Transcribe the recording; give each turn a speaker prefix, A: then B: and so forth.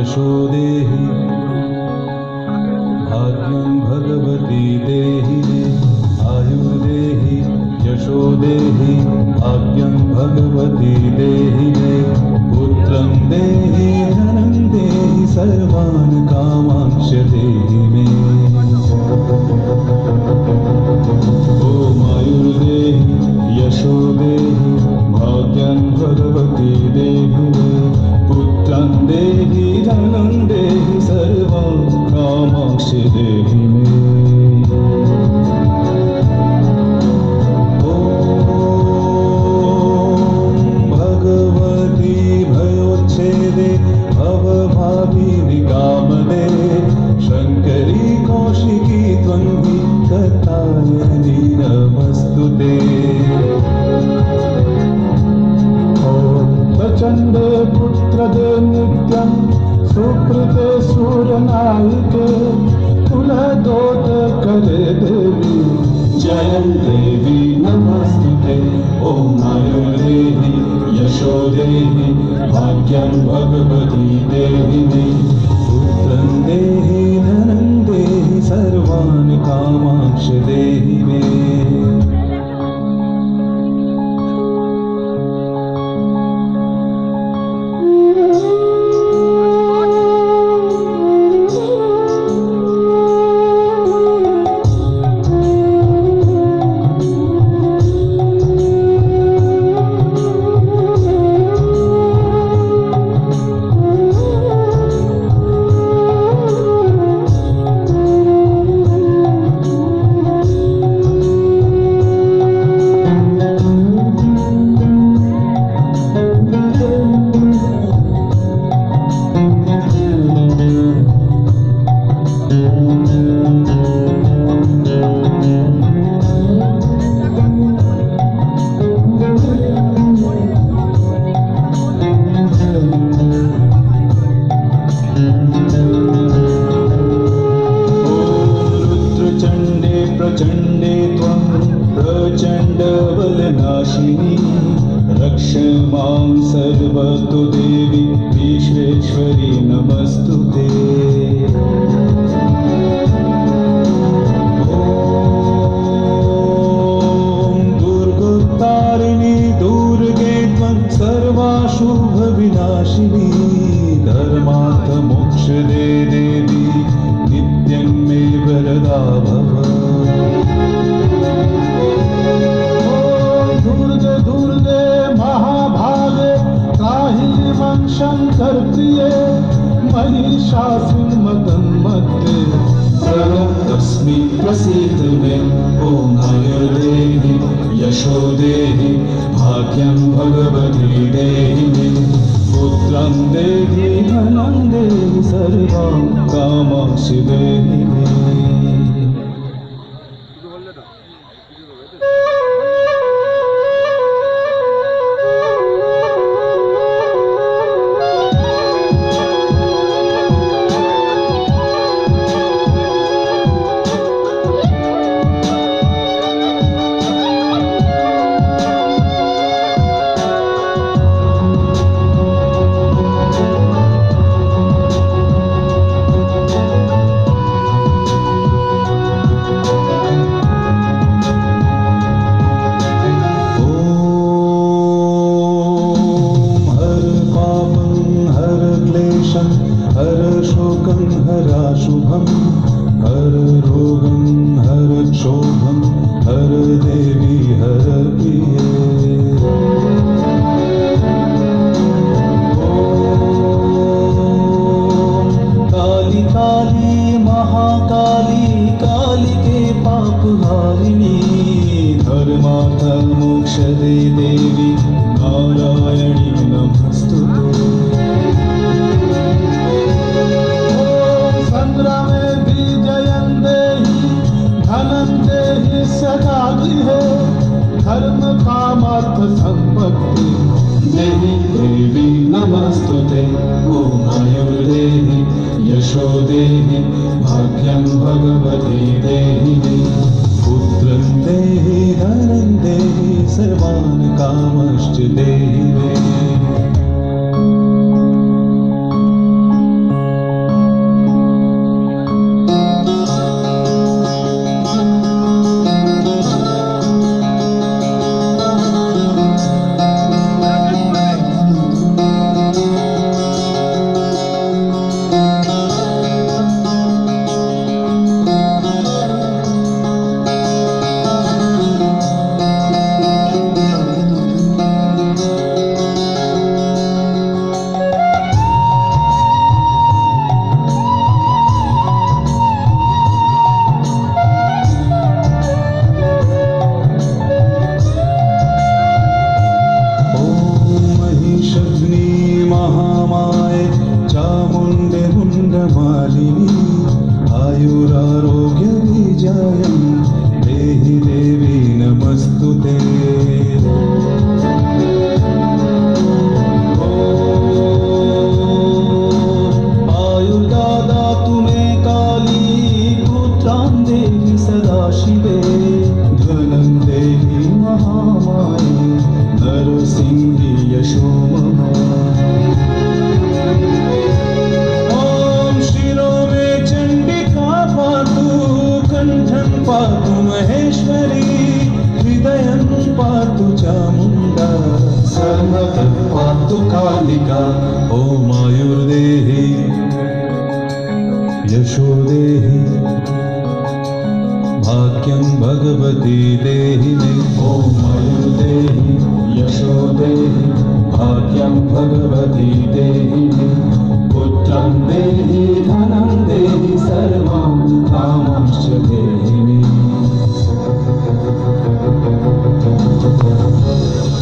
A: आयुषो देहि भाग्यं भगवती देहि मे आयुर्देहि यशो देहि भाग्यं भगवती देहि मे पुत्रं देहि धनं देहि सर्वान् कामांश देहि मे ॐ आयुर्देहि यशो देहि भाग्यं भगवती देहि मे पुत्रं देहि धनं देहि सर्वान् कामांश देहि मे ॐ भगवती भयोच्छेदे भवभावी निकामदे शङ्करी कौशिकी त्वन्हि कथायनि नमस्तुते प्रचण्डे पुत्रदे नित्यं सुकृते सूरनायिके कुलदोषकरे देवी जयं देवी नमस्तुते ॐ आयुर्देहि यशो देहि भाग्यं भगवती देहि मे पुत्रं देहि धनं देहि सर्वान् कामांश देहि मे प्रचण्डे त्वं प्रचण्डबलनाशिनी रक्ष मां सर्वतो देवी विश्वेश्वरी नमस्तुते ॐ दुर्गोत्तारिणी दुर्गे त्वं सर्वाशुभविनाशिनी धर्मार्थमोक्षदे देवी नित्यं मे वरदा भव शंकर प्रिय महिषासुर मदन मत्ते सर्वं तस्मै प्रसीद मे ॐ आयुर्देहि यशो देहि भाग्यं भगवती देहि मे पुत्रं देहि धनं देहि सर्वान् कामांश देहि मे हर शोकं हराशुभं हर रोगं हर क्षोभं हर देवी हर प्रिये काली काली महाकाली कालिके पापहारिणी धर्मार्थ मोक्षदे देवी नारायणी नमस्तुते धर्म कामार्थ संपत्ति देहि देवी नमस्तुते ॐ आयुर्देहि यशो देहि भाग्यं भगवती देहि मे पुत्रं देहि धनं देहि सर्वान् कामांश्च देहि मे आयुरारोग्य विजयं देहि देवी नमस्तुते आयुर्दादा तुमे काली पुत्रां देहि सदा शिवे धनं देहि महामाये नरसिंहि यशो मम पातु महेश्वरी हृदयं पातु चामुण्डा सर्वतः पातु कालिका ॐ आयुर्देहि यशो देहि भाग्यं भगवती देहि मे ॐ आयुर्देहि यशो देहि भाग्यं भगवती देहि